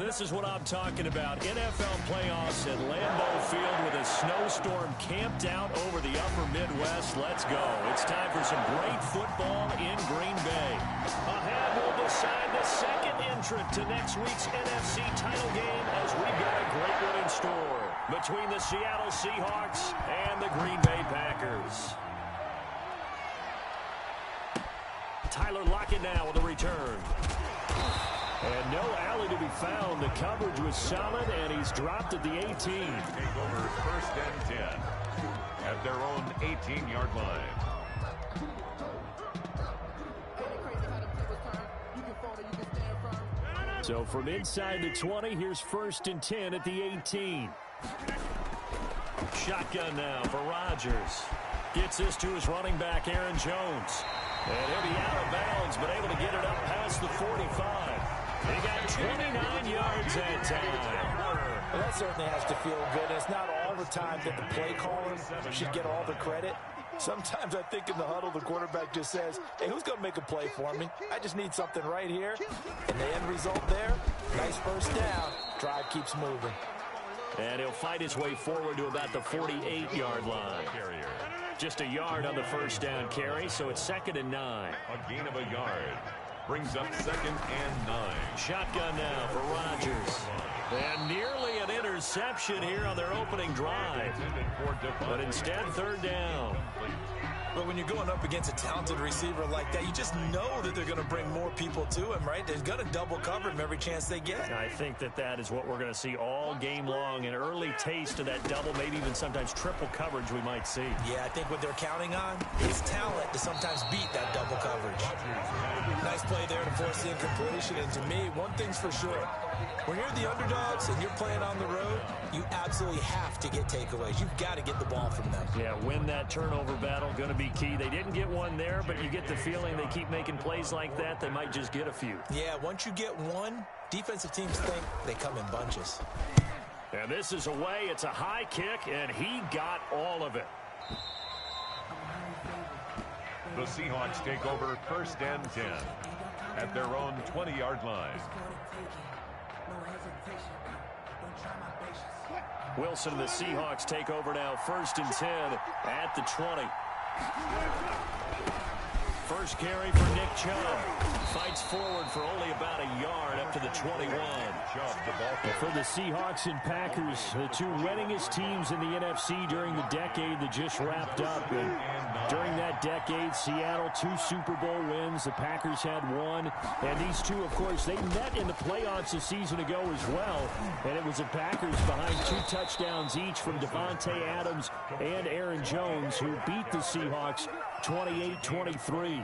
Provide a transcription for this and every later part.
This is what I'm talking about. NFL playoffs at Lambeau Field with a snowstorm camped out over the upper Midwest. Let's go. It's time for some great football in Green Bay. Ahead will decide the second entrant to next week's NFC title game as we've got a great one in store between the Seattle Seahawks and the Green Bay Packers. Tyler Lockett now with a return. And no alley to be found. The coverage was solid, and he's dropped at the 18. Take over 1st and 10 at their own 18-yard line. So from inside the 20, here's 1st and 10 at the 18. Shotgun now for Rodgers. Gets this to his running back, Aaron Jones. And he'll be out of bounds, but able to get it up past the 45. He got 29 yards that time. Well, that certainly has to feel good. It's not all the time that the play caller should get all the credit. Sometimes I think in the huddle, the quarterback just says, hey, who's going to make a play for me? I just need something right here. And the end result there, nice first down. Drive keeps moving. And he'll fight his way forward to about the 48-yard line. Just a yard on the first down carry, so it's 2nd and 9. A gain of a yard. Brings up 2nd and 9. Shotgun now for Rodgers. And nearly an interception here on their opening drive. But instead, 3rd down. But when you're going up against a talented receiver like that, you just know that they're going to bring more people to him, right? They're going to double cover him every chance they get. I think that is what we're going to see all game long. An early taste of that double, maybe even sometimes triple coverage we might see. Yeah, I think what they're counting on is talent to sometimes beat that double coverage. Nice play there to force the incompletion. And to me, one thing's for sure. When you're the underdogs and you're playing on the road, you absolutely have to get takeaways. You've got to get the ball from them. Yeah, win that turnover battle, going to be key. They didn't get one there, but you get the feeling they keep making plays like that, they might just get a few. Yeah, once you get one, defensive teams think they come in bunches. And this is away. It's a high kick, and he got all of it. The Seahawks take over 1st and 10 at their own 20-yard line. Wilson and the Seahawks take over now, 1st and 10 at the 20. First carry for Nick Chubb. Fights forward for only about a yard up to the 21. For the Seahawks and Packers, the two winningest teams in the NFC during the decade that just wrapped up. And during that decade, Seattle 2 Super Bowl wins. The Packers had 1. And these two, of course, they met in the playoffs a season ago as well. And it was the Packers behind 2 touchdowns each from Devontae Adams and Aaron Jones, who beat the Seahawks 28-23.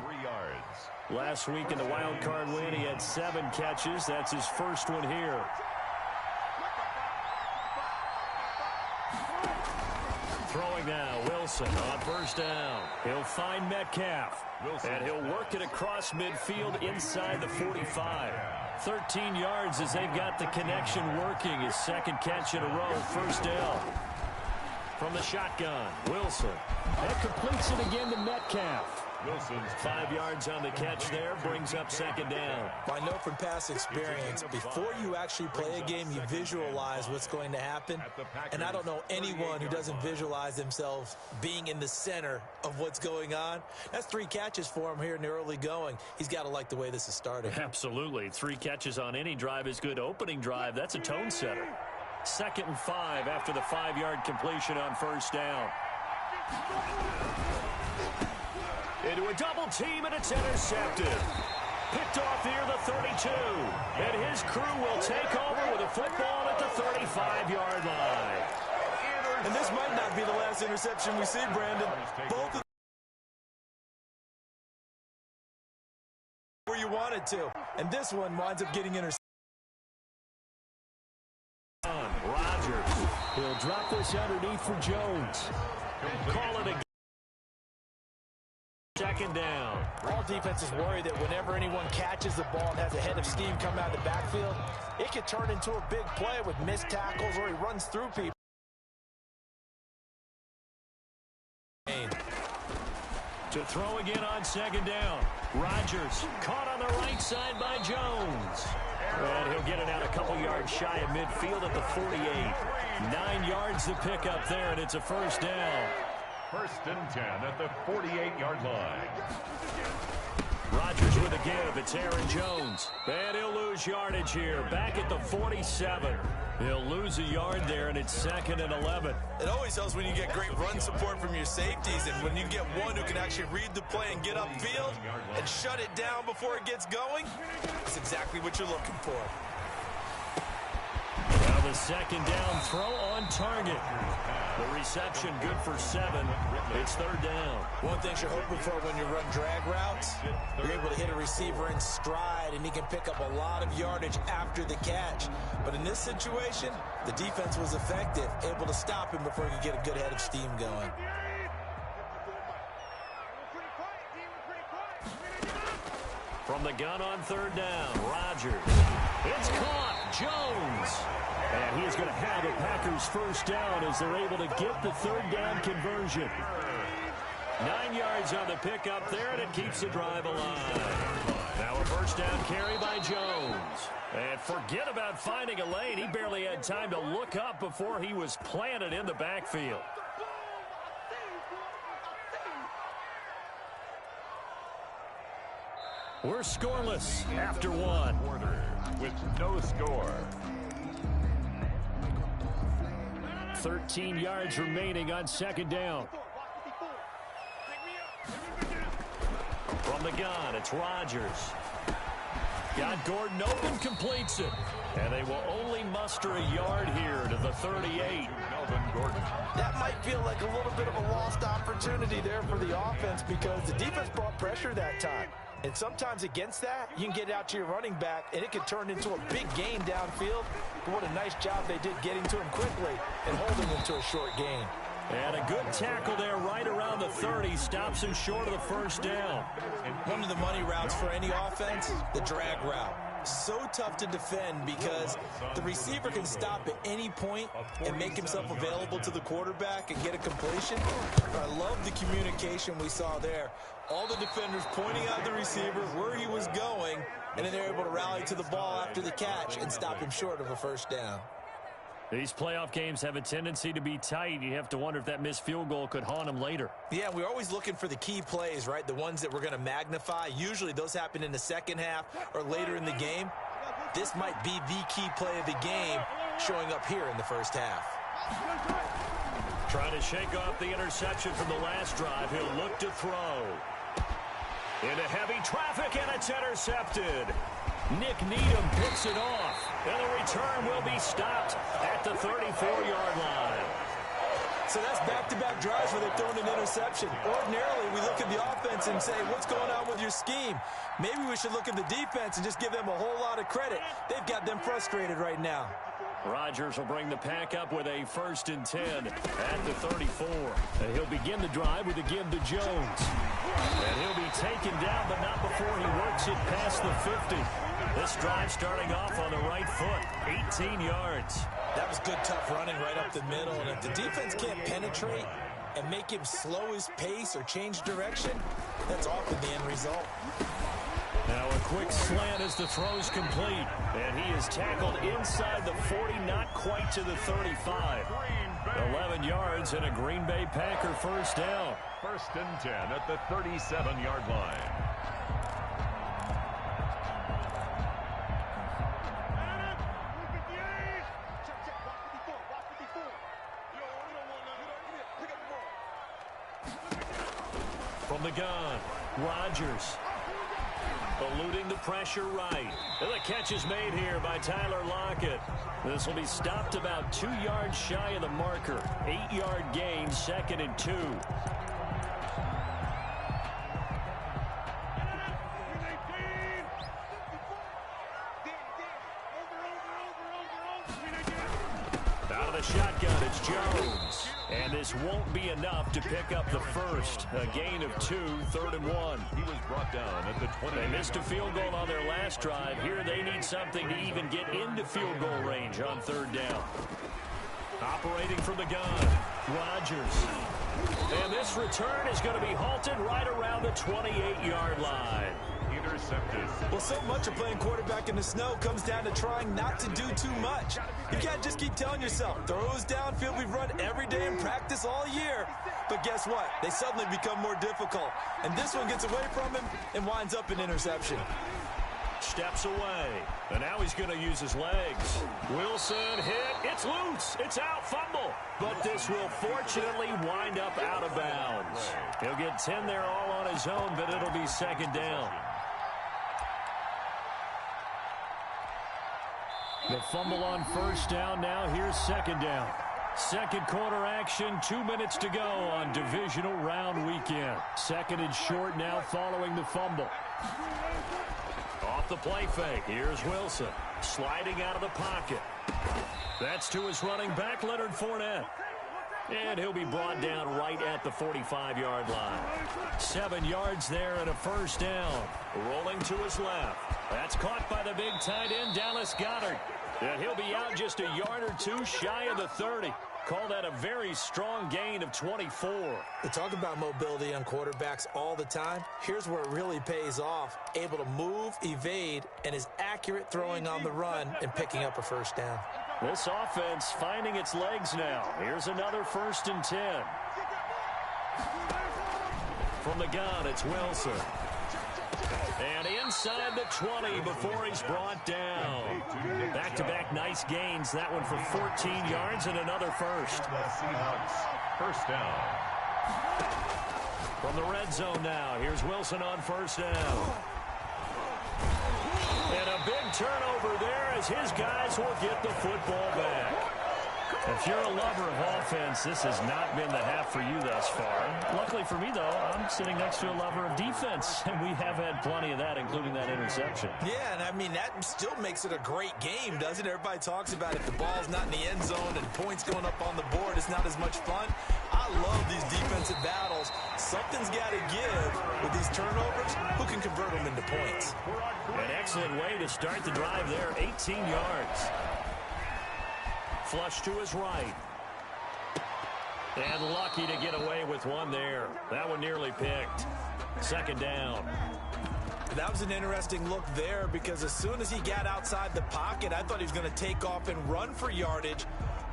Last week in the wild card win, he had 7 catches. That's his first one here. Throwing now, Wilson on 1st down. He'll find Metcalf. And he'll work it across midfield inside the 45. 13 yards as they've got the connection working. His 2nd catch in a row, 1st down. From the shotgun, Wilson. And completes it again to Metcalf. Wilson's 5 yards on the catch there, brings up 2nd down. I know from past experience, before you actually play a game, you visualize what's going to happen. And I don't know anyone who doesn't visualize themselves being in the center of what's going on. That's 3 catches for him here in the early going. He's got to like the way this is starting. Absolutely. 3 catches on any drive is good. Opening drive, that's a tone setter. 2nd and 5 after the 5-yard completion on 1st down. Into a double team, and it's intercepted. Picked off near the 32. And his crew will take over with a football at the 35-yard line. And this might not be the last interception we see, Brandon. Both of where you wanted to. And this one winds up getting intercepted. Rodgers. He'll drop this underneath for Jones. Call it a 2nd down. All defenses worry that whenever anyone catches the ball and has a head of steam come out of the backfield, it could turn into a big play with missed tackles or he runs through people. To throw again on 2nd down. Rodgers caught on the right side by Jones. And he'll get it out a couple yards shy of midfield at the 48. 9 yards to pick up there, and it's a first down. First and 10 at the 48-yard line. Rodgers with a give. It's Aaron Jones. And he'll lose yardage here. Back at the 47. He'll lose a yard there, and it's 2nd and 11. It always helps when you get great run support from your safeties, and when you get one who can actually read the play and get upfield and shut it down before it gets going, that's exactly what you're looking for. Now the second down throw on target. The reception good for 7. It's 3rd down. One thing you're hoping for when you run drag routes, you're able to hit a receiver in stride, and he can pick up a lot of yardage after the catch. But in this situation, the defense was effective, able to stop him before he could get a good head of steam going. From the gun on 3rd down, Rodgers. It's caught. Jones. And he is going to have a Packers first down as they're able to get the 3rd down conversion. 9 yards on the pickup there, and it keeps the drive alive. Now a first down carry by Jones. And forget about finding a lane. He barely had time to look up before he was planted in the backfield. We're scoreless after 1. With no score. 13 yards remaining on 2nd down. From the gun, it's Rodgers. Got Gordon open, completes it. And they will only muster a yard here to the 38. Melvin Gordon. That might feel like a little bit of a lost opportunity there for the offense because the defense brought pressure that time. And sometimes against that, you can get out to your running back, and it can turn into a big gain downfield. But what a nice job they did getting to him quickly and holding him to a short gain. And a good tackle there right around the 30. Stops him short of the first down. One of the money routes for any offense, the drag route. So tough to defend because the receiver can stop at any point and make himself available to the quarterback and get a completion. But I love the communication we saw there. All the defenders pointing out the receiver, where he was going, and then they're able to rally to the ball after the catch and stop him short of a first down. These playoff games have a tendency to be tight. You have to wonder if that missed field goal could haunt them later. Yeah, we're always looking for the key plays, right? The ones that we're going to magnify. Usually those happen in the second half or later in the game. This might be the key play of the game showing up here in the first half. Trying to shake off the interception from the last drive. He'll look to throw. Into heavy traffic, and it's intercepted. Nick Needham picks it off, and the return will be stopped at the 34-yard line. So that's back-to-back drives where they've thrown an interception. Ordinarily, we look at the offense and say, what's going on with your scheme? Maybe we should look at the defense and just give them a whole lot of credit. They've got them frustrated right now. Rodgers will bring the pack up with a 1st and 10 at the 34. And he'll begin the drive with a give to Jones. And he'll be taken down, but not before he works it past the 50. This drive starting off on the right foot, 18 yards. That was good, tough running right up the middle. And if the defense can't penetrate and make him slow his pace or change direction, that's often the end result. Now a quick slant as the throw's complete. And he is tackled inside the 40, not quite to the 35. 11 yards and a Green Bay Packer first down. 1st and 10 at the 37-yard line. From the gun, Rodgers. Eluding the pressure right. And the catch is made here by Tyler Lockett. This will be stopped about 2 yards shy of the marker. 8-yard gain, 2nd and 2. Out of the shotgun, it's Jones. And this won't be enough to pick up the first. A gain of 2, 3rd and 1. He was brought down at the 20. They missed a field goal on their last drive. Here they need something to even get into field goal range on 3rd down. Operating from the gun, Rodgers. And this return is going to be halted right around the 28-yard line. intercepted. Well, so much of playing quarterback in the snow comes down to trying not to do too much. You can't just keep telling yourself, throws downfield we've run every day in practice all year. But guess what? They suddenly become more difficult. And this one gets away from him and winds up an interception. Steps away, and now he's going to use his legs. Wilson hit. It's loose. It's out. Fumble. But this will fortunately wind up out of bounds. He'll get 10 there all on his own, but it'll be second down. The fumble on first down. Now here's second down. Second quarter action, 2 minutes to go on divisional round weekend. Second and short now following the fumble. Off the play fake. Here's Wilson sliding out of the pocket. That's to his running back, Leonard Fournette. And he'll be brought down right at the 45-yard line. 7 yards there and a first down. Rolling to his left. That's caught by the big tight end, Dallas Goedert. And he'll be out just a yard or two shy of the 30. Call that a very strong gain of 24. We talk about mobility on quarterbacks all the time. Here's where it really pays off. Able to move, evade, and is accurate throwing on the run and picking up a first down. This offense finding its legs now. Here's another 1st and 10. From the gun, it's Wilson. And inside the 20 before he's brought down. Back-to-back nice gains. That one for 14 yards and another first. Seahawks, first down. From the red zone now, here's Wilson on first down. And a big turnover there as his guys will get the football back. If you're a lover of offense, this has not been the half for you thus far. Luckily for me, though, I'm sitting next to a lover of defense, and we have had plenty of that, including that interception. Yeah, and I mean, that still makes it a great game, doesn't it? Everybody talks about if the ball's not in the end zone and points going up on the board, it's not as much fun. I love these defensive battles. Something's got to give with these turnovers. Who can convert them into points? An excellent way to start the drive there, 18 yards. Flush to his right. And lucky to get away with one there. That one nearly picked. Second down. That was an interesting look there because as soon as he got outside the pocket, I thought he was going to take off and run for yardage.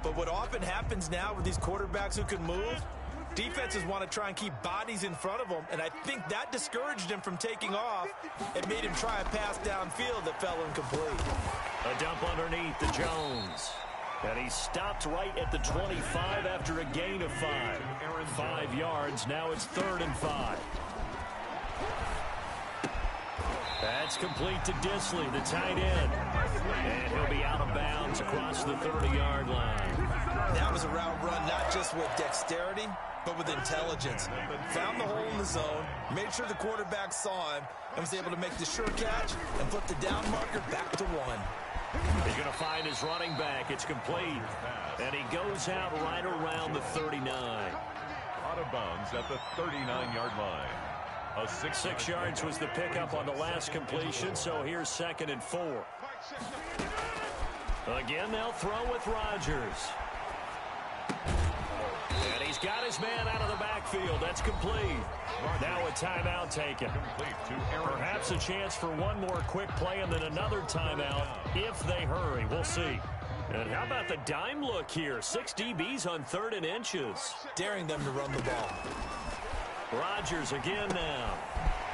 But what often happens now with these quarterbacks who can move, defenses want to try and keep bodies in front of them, and I think that discouraged him from taking off and made him try a pass downfield that fell incomplete. A dump underneath to Jones. And he stopped right at the 25 after a gain of 5. 5 yards. Now it's 3rd and 5. That's complete to Disley, the tight end. And he'll be out of bounds across the 30-yard line. That was a route run not just with dexterity, but with intelligence. Found the hole in the zone, made sure the quarterback saw him, and was able to make the sure catch and put the down marker back to 1. He's going to find his running back. It's complete. And he goes out right around the 39. Out of bounds at the 39-yard line. 6 yards was the pickup on the last completion, so here's 2nd and 4. Again, they'll throw with Rodgers. And he's got his man out of the backfield. That's complete. Now a timeout taken. Perhaps a chance for one more quick play and then another timeout if they hurry. We'll see. And how about the dime look here? 6 DBs on 3rd and inches. Daring them to run the ball. Rodgers again now.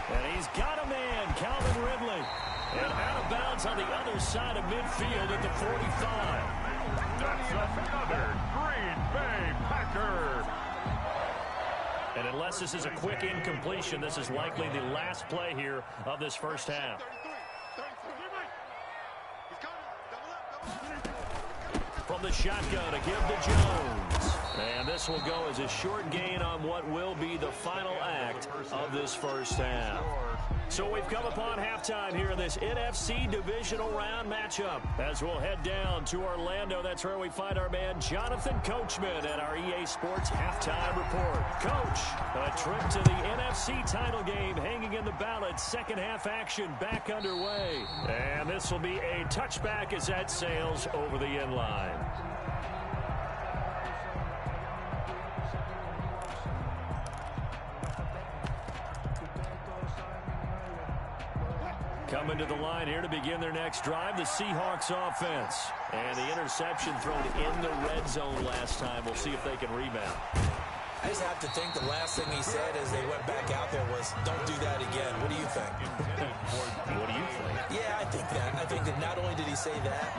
And he's got a man, Calvin Ridley. And out of bounds on the other side of midfield at the 45. That's another Green Bay Packer. And unless this is a quick incompletion, this is likely the last play here of this first half. From the shotgun to give to Jones. And this will go as a short gain on what will be the final act of this first half. So we've come upon halftime here in this NFC divisional round matchup. As we'll head down to Orlando, that's where we find our man Jonathan Coachman at our EA Sports Halftime Report. Coach, a trip to the NFC title game hanging in the balance. Second half action back underway. And this will be a touchback as that sails over the end line. Coming to the line here to begin their next drive, the Seahawks offense. And the interception thrown in the red zone last time. We'll see if they can rebound. I just have to think the last thing he said as they went back out there was, don't do that again. What do you think? What do you think? Yeah, I think that. I think that not only did he say that,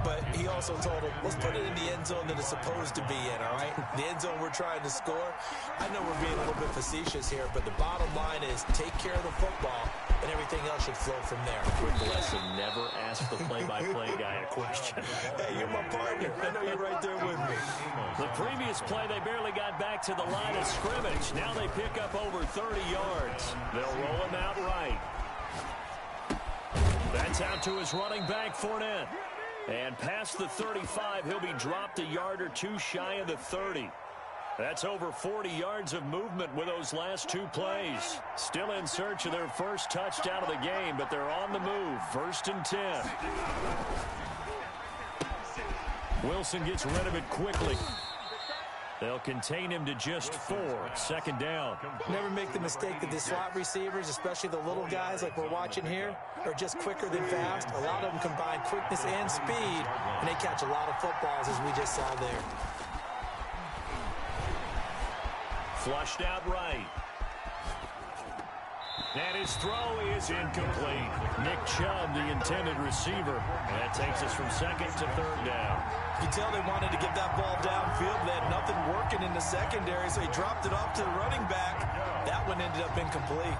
but he also told him, let's put it in the end zone that it's supposed to be in, all right? The end zone we're trying to score. I know we're being a little bit facetious here, but the bottom line is take care of the football, and everything else should flow from there. Quick lesson, never ask the play-by-play guy a question. Hey, you're my partner. I know you're right there with me. The previous play, they barely got back to the line of scrimmage. Now they pick up over 30 yards. They'll roll him out right. That's out to his running back, Fournette. And past the 35, he'll be dropped a yard or two shy of the 30. That's over 40 yards of movement with those last two plays. Still in search of their first touchdown of the game, but they're on the move. 1st and 10. Wilson gets rid of it quickly. They'll contain him to just 4. 2nd down. Never make the mistake that the slot receivers, especially the little guys like we're watching here, are just quicker than fast. A lot of them combine quickness and speed, and they catch a lot of footballs, as we just saw there. Flushed out right. And his throw is incomplete. Nick Chubb, the intended receiver. And that takes us from 2nd to 3rd down. You can tell they wanted to get that ball downfield. They had nothing working in the secondary, so he dropped it off to the running back. That one ended up incomplete.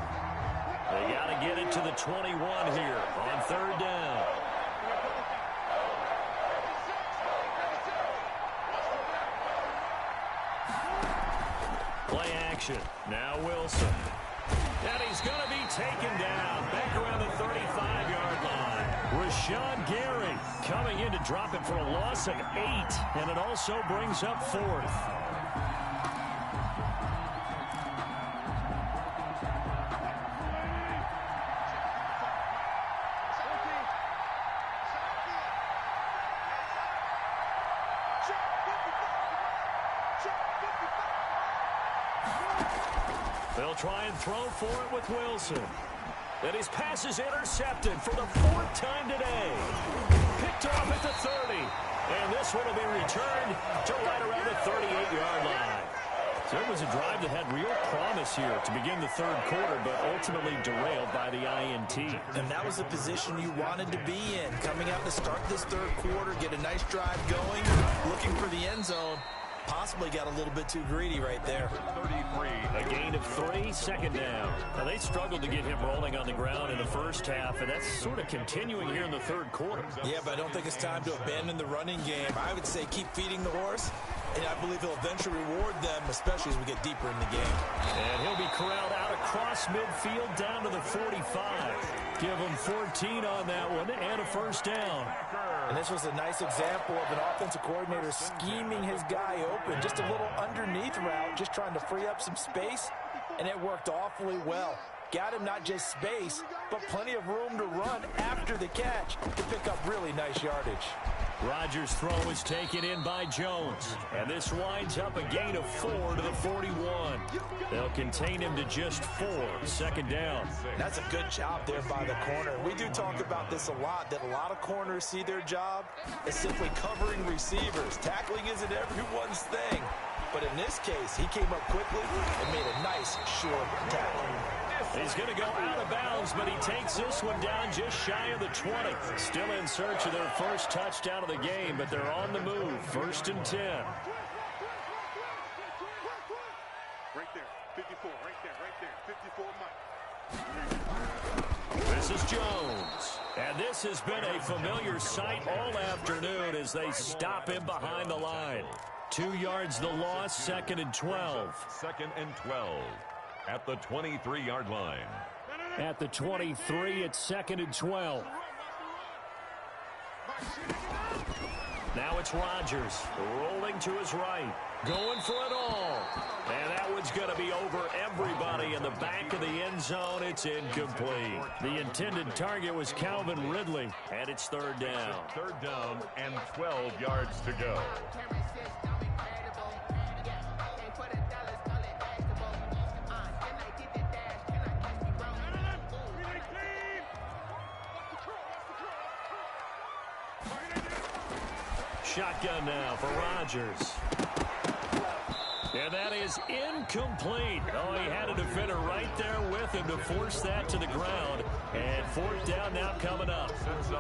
They got to get it to the 21 here on 3rd down. Play action. Now Wilson. And he's going to be taken down back around the 35-yard line. Rashawn Gary coming in to drop it for a loss of 8, and it also brings up 4th. They'll try and throw for it with Wilson. And his pass is intercepted for the 4th time today. Picked off at the 30. And this one will be returned to right around the 38-yard line. So it was a drive that had real promise here to begin the 3rd quarter, but ultimately derailed by the INT. And that was the position you wanted to be in. Coming out to start this 3rd quarter, get a nice drive going, looking for the end zone. Possibly got a little bit too greedy right there. 33. A gain of 3, 2nd down. Now, they struggled to get him rolling on the ground in the first half, and that's sort of continuing here in the 3rd quarter. Yeah, but I don't think it's time to abandon the running game. I would say keep feeding the horse, and I believe he'll eventually reward them, especially as we get deeper in the game. And he'll be corralled out across midfield down to the 45. Give him 14 on that one and a 1st down. And this was a nice example of an offensive coordinator scheming his guy open. Just a little underneath route, just trying to free up some space, and it worked awfully well. Got him not just space, but plenty of room to run after the catch to pick up really nice yardage. Rodgers' throw is taken in by Jones. And this winds up a gain of 4 to the 41. They'll contain him to just 4. 2nd down. That's a good job there by the corner. We do talk about this a lot, that a lot of corners see their job as simply covering receivers. Tackling isn't everyone's thing. But in this case, he came up quickly and made a nice short tackle. He's going to go out of bounds, but he takes this one down just shy of the 20. Still in search of their first touchdown of the game, but they're on the move. 1st and 10. Right there, 54, right there, 54, Mike. This is Jones. And this has been a familiar sight all afternoon as they stop him behind the line. 2 yards the loss, 2nd and 12. 2nd and 12 at the 23-yard line. At the 23, it's 2nd and 12. Now it's Rodgers rolling to his right, going for it all. And that one's going to be over everybody in the back of the end zone. It's incomplete. The intended target was Calvin Ridley, and it's 3rd down. 3rd down and 12 yards to go. shotgun now for Rodgers. And that is incomplete. Oh, he had a defender right there with him to force that to the ground. And fourth down now coming up.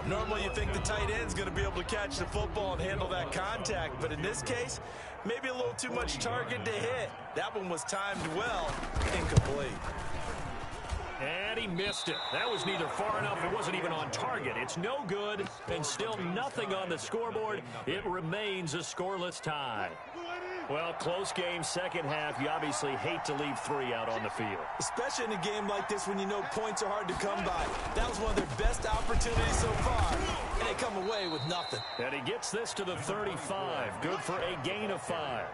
Normally you think the tight end's going to be able to catch the football and handle that contact. But in this case, maybe a little too much target to hit. That one was timed well. Incomplete. And he missed it. That was neither far enough. It wasn't even on target. It's no good, and still nothing on the scoreboard. It remains a scoreless tie. Well, close game, second half. You obviously hate to leave 3 out on the field. Especially in a game like this when you know points are hard to come by. That was one of their best opportunities so far, and they come away with nothing. And he gets this to the 35. Good for a gain of 5.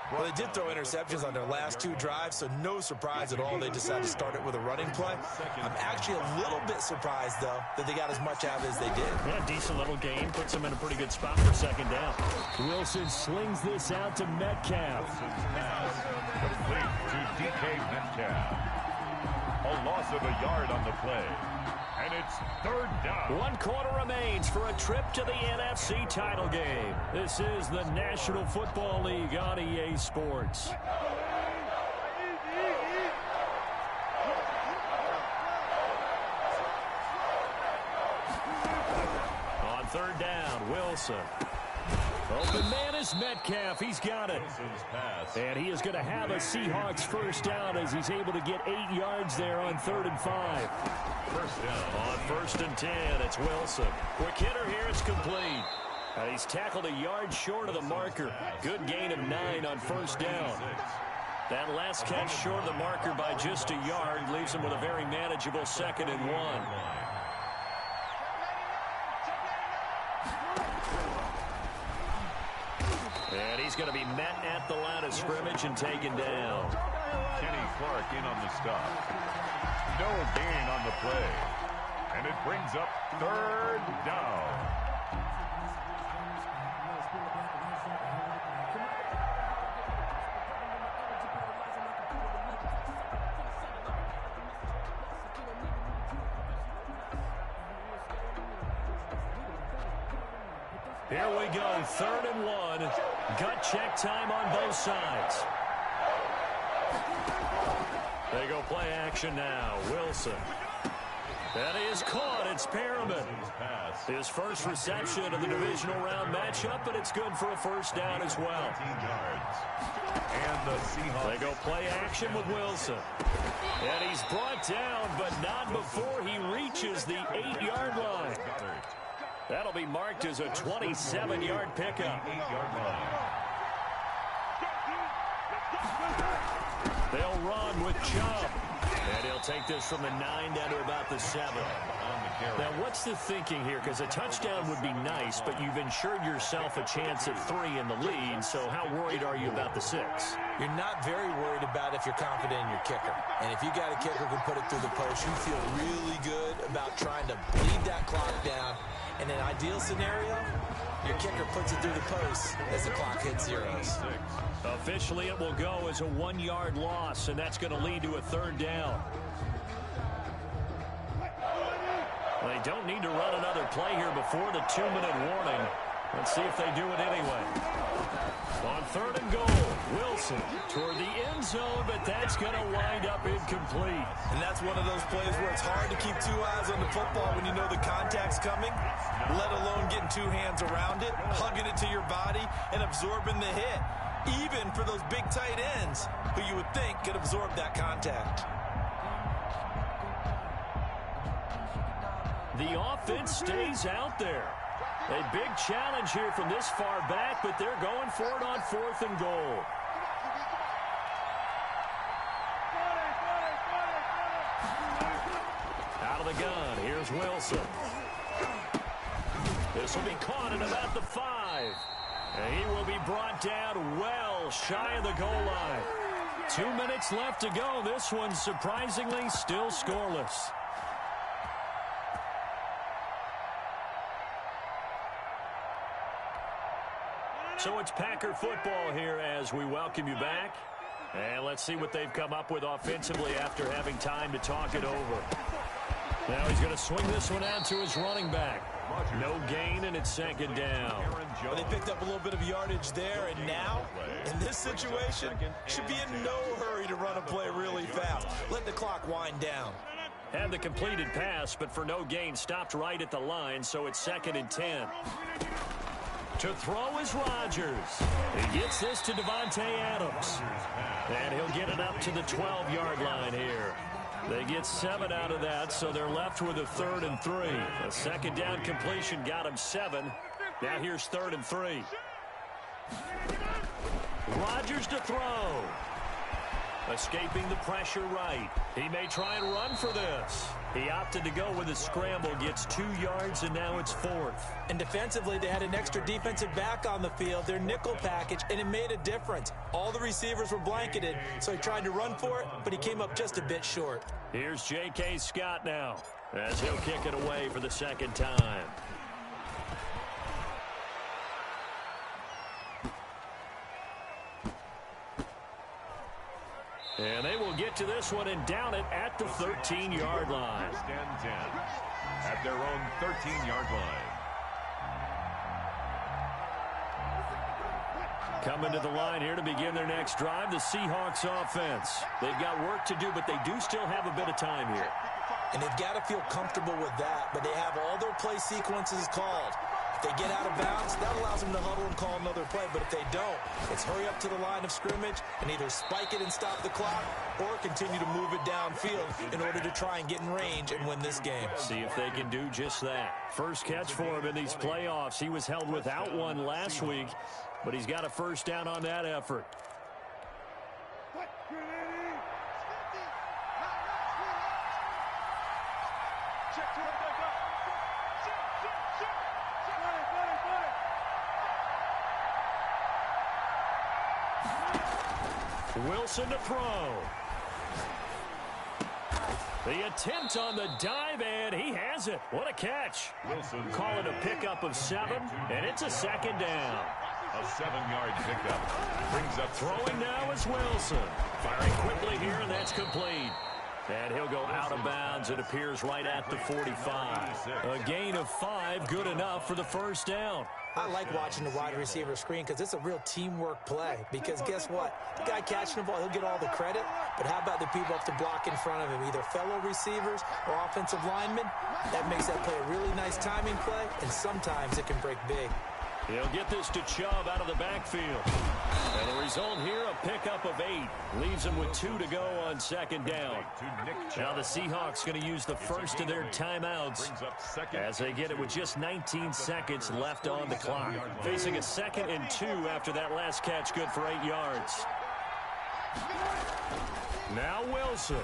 Well, they did throw interceptions on their last 2 drives, so no surprise at all they decided to start it with a running play. I'm actually a little bit surprised, though, that they got as much out of it as they did. Yeah, decent little gain. Puts them in a pretty good spot for second down. Wilson slings this out to Metcalf. Complete to DK Metcalf. A loss of a yard on the play. And it's third down. 1 quarter remains for a trip to the NFC title game. This is the National Football League on EA Sports. On third down, Wilson. Open man is Metcalf. He's got it. And he is going to have a Seahawks first down as he's able to get 8 yards there on 3rd and 5. First down. On 1st and 10, it's Wilson. Quick hitter here, it's complete. And he's tackled a yard short of the marker. Good gain of 9 on 1st down. That last catch short of the marker by just a yard leaves him with a very manageable 2nd and 1. And he's going to be met at the line of scrimmage and taken down. Kenny Clark in on the stop. No gain on the play. And it brings up 3rd down. Here we go, 3rd and 1. Gut check time on both sides. They go play action now. Wilson. That is caught. It's Perriman. His first reception of the divisional round matchup, but it's good for a first down as well. And the Seahawks. They go play action with Wilson. And he's brought down, but not before he reaches the 8-yard line. That'll be marked as a 27-yard pickup. They'll run with Chubb. And he'll take this from the 9 down to about the 7. Now, what's the thinking here? Because a touchdown would be nice, but you've ensured yourself a chance at 3 in the lead, so how worried are you about the 6? You're not very worried about if you're confident in your kicker. And if you got a kicker who can put it through the post, you feel really good about trying to bleed that clock down. In an ideal scenario, your kicker puts it through the post as the clock hits zeros. Officially, it will go as a 1-yard loss, and that's going to lead to a 3rd down. They don't need to run another play here before the 2-minute warning. Let's see if they do it anyway. On 3rd and goal, Wilson toward the end zone, but that's going to wind up incomplete. And that's one of those plays where it's hard to keep 2 eyes on the football when you know the contact's coming, let alone getting 2 hands around it, hugging it to your body, and absorbing the hit, even for those big tight ends who you would think could absorb that contact. The offense stays out there. A big challenge here from this far back, but they're going for it on 4th and goal. Out of the gun, here's Wilson. This will be caught at about the 5. And he will be brought down well shy of the goal line. 2 minutes left to go. This one surprisingly still scoreless. So it's Packer football here as we welcome you back. And let's see what they've come up with offensively after having time to talk it over. Now he's going to swing this one out to his running back. No gain, and it's second down. Well, they picked up a little bit of yardage there, and now, in this situation, should be in no hurry to run a play really fast. Let the clock wind down. Had the completed pass, but for no gain, stopped right at the line, so it's 2nd and 10. To throw is Rodgers. He gets this to Devontae Adams. And he'll get it up to the 12-yard line here. They get 7 out of that, so they're left with a 3rd and 3. A second down completion got him 7. Now here's 3rd and 3. Rodgers to throw. Escaping the pressure right. He may try and run for this. He opted to go with a scramble, gets 2 yards, and now it's 4th. And defensively, they had an extra defensive back on the field, their nickel package, and it made a difference. All the receivers were blanketed, so he tried to run for it, but he came up just a bit short. Here's J.K. Scott now, as he'll kick it away for the 2nd time. And they will get to this one and down it at the 13-yard line. Stand 10 at their own 13-yard line. Coming to the line here to begin their next drive, the Seahawks offense. They've got work to do, but they do still have a bit of time here. And they've got to feel comfortable with that, but they have all their play sequences called. If they get out of bounds, that allows them to huddle and call another play. But if they don't, it's hurry up to the line of scrimmage and either spike it and stop the clock or continue to move it downfield in order to try and get in range and win this game. See if they can do just that. First catch for him in these playoffs. He was held without one last week, but he's got a first down on that effort. Wilson to throw. The attempt on the dive, and he has it. What a catch. Wilson Call it a pickup of 7, and it's a second down. a 7-yard pickup. Brings up Throwing now is Wilson. Firing quickly here, and that's complete. And he'll go out of bounds. It appears right at the 45. A gain of 5, good enough for the first down. I like watching the wide receiver screen because it's a real teamwork play. Because guess what? The guy catching the ball, he'll get all the credit. But how about the people up to block in front of him, either fellow receivers or offensive linemen? That makes that play a really nice timing play, and sometimes it can break big. He'll get this to Chubb out of the backfield. And the result here, a pickup of 8. Leaves him with 2 to go on second down. Now the Seahawks going to use the first of their timeouts as they get it with just 19 seconds left on the clock. Facing a 2nd and 2 after that last catch, good for 8 yards. Now Wilson.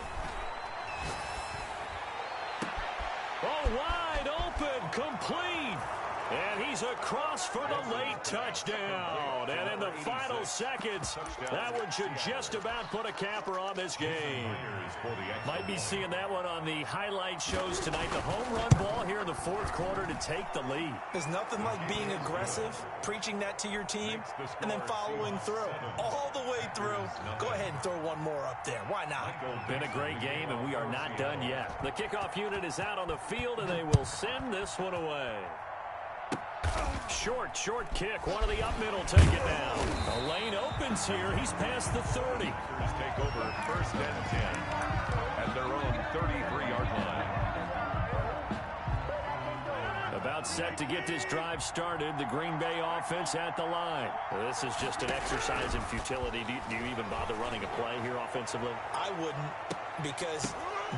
Oh, wide open, complete. And he's across for the late touchdown. And in the final seconds, that one should just about put a capper on this game. Might be seeing that one on the highlight shows tonight. The home run ball here in the 4th quarter to take the lead. There's nothing like being aggressive, preaching that to your team, and then following through. All the way through. Go ahead and throw one more up there. Why not? Been a great game, and we are not done yet. The kickoff unit is out on the field, and they will send this one away. Short kick. One of the up middle take it down. The lane opens here. He's past the 30. Take over 1st and 10 at their own 33-yard line. About set to get this drive started. The Green Bay offense at the line. Well, this is just an exercise in futility. Do you even bother running a play here offensively? I wouldn't, because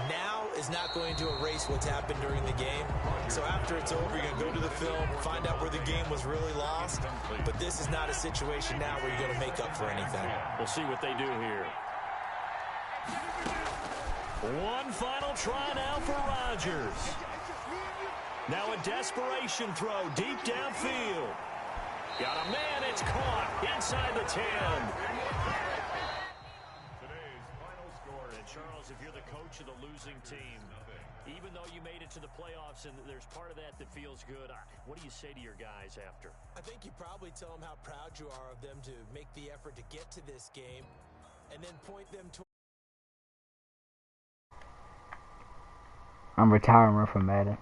now is not going to erase what's happened during the game. So after it's over, you're going to go to the film, find out where the game was really lost. But this is not a situation now where you're going to make up for anything. We'll see what they do here. One final try now for Rodgers. Now a desperation throw deep downfield. Got a man, it's caught inside the 10. Charles, if you're the coach of the losing team, even though you made it to the playoffs and there's part of that feels good, what do you say to your guys after? I think you probably tell them how proud you are of them to make the effort to get to this game and then point them to I'm retiring from Madden.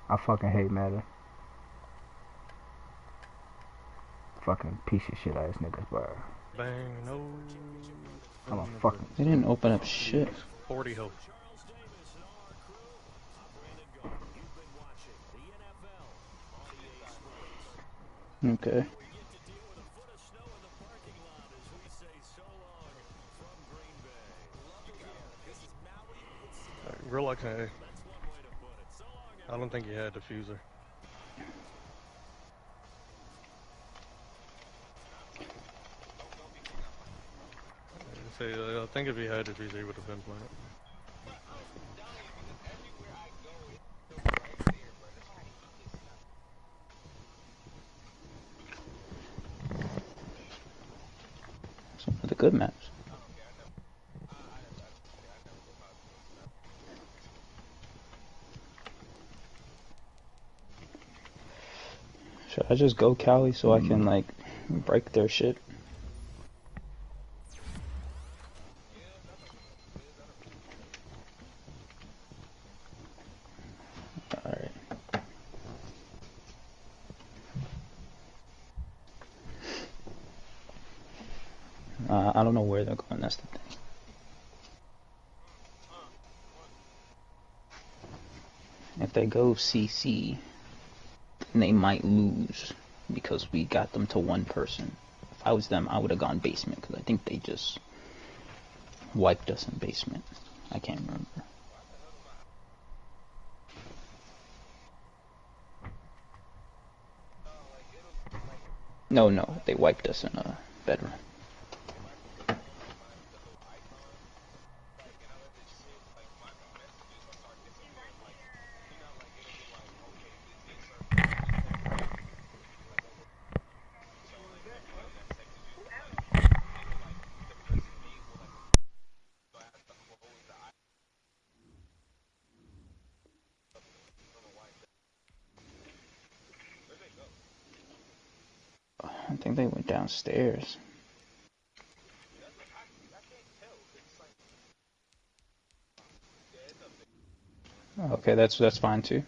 I fucking hate Madden. Fucking piece of shit ass niggas, bro. Bang, no. I'm a fucking. They didn't open up shit. 40 health. Okay. Relax, I don't think he had diffuser. I think if he had diffuser, he would have been playing it. Some of the good maps. Should I just go Cali so I can like break their shit? Alright. I don't know where they're going, that's the thing. If they go CC, they might lose because we got them to one person. If I was them, I would have gone basement because I think they just wiped us in basement. I can't remember. No, they wiped us in a bedroom. I think they went downstairs. Okay, that's fine too.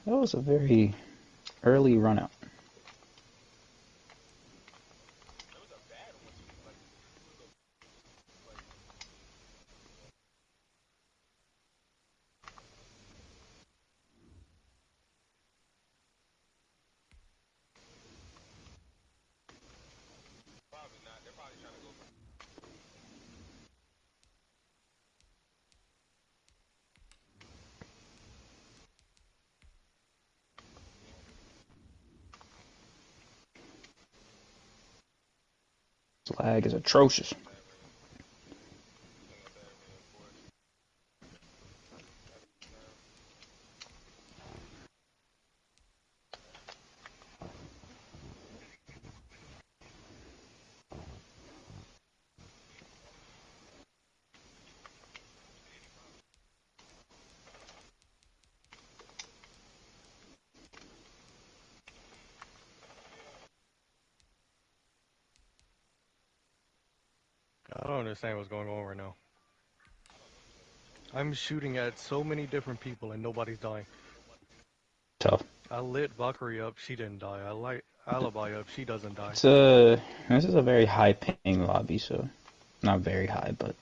That was a very early run out. This lag is atrocious. I don't understand what's going on right now. I'm shooting at so many different people and nobody's dying. Tough. I lit Valkyrie up, she didn't die. I light Alibi up, she doesn't die. This is a very high ping lobby, so not very high, but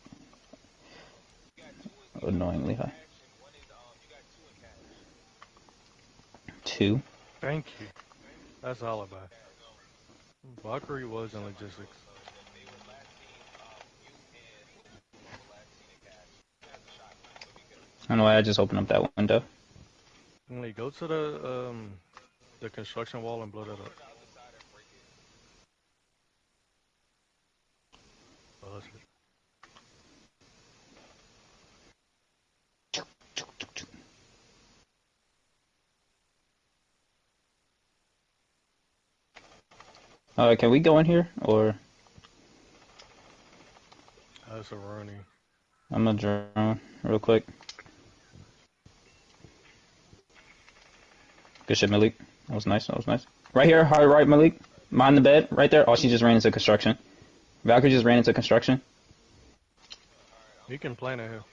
annoyingly high. 2. Thank you. That's Alibi. Valkyrie was in logistics. I don't know why I just opened up that window. Only go to the construction wall and blow that up. Oh, that's it. Can we go in here or? That's a running. I'm gonna drone real quick. Good shit, Malik. That was nice. That was nice. Right here, hard right, Malik. Mind the bed, right there. Oh, she just ran into construction. Valkyrie just ran into construction. You can plan it here.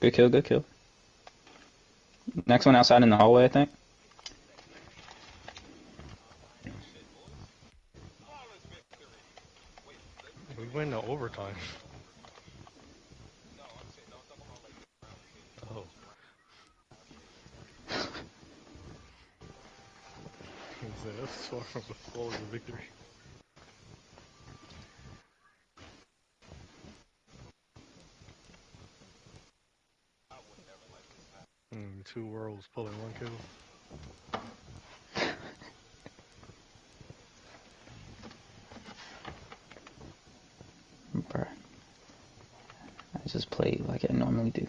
Good kill, good kill. Next one outside in the hallway, I think. We went to overtime. Oh. That's far from the fall of the victory. Two worlds pulling one kill. Bruh. I just play like I normally do.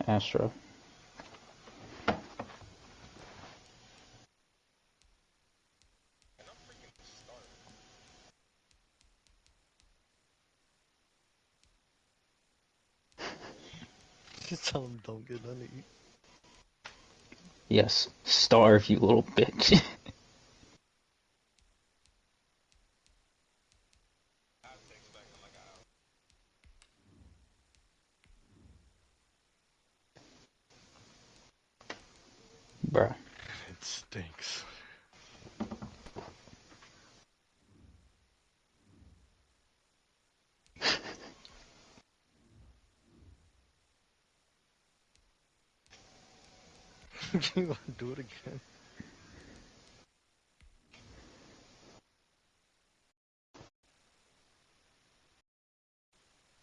Astro. Just tell him don't get none to eat. Yes, starve, you little bitch. Bruh. It stinks. You want to do it again?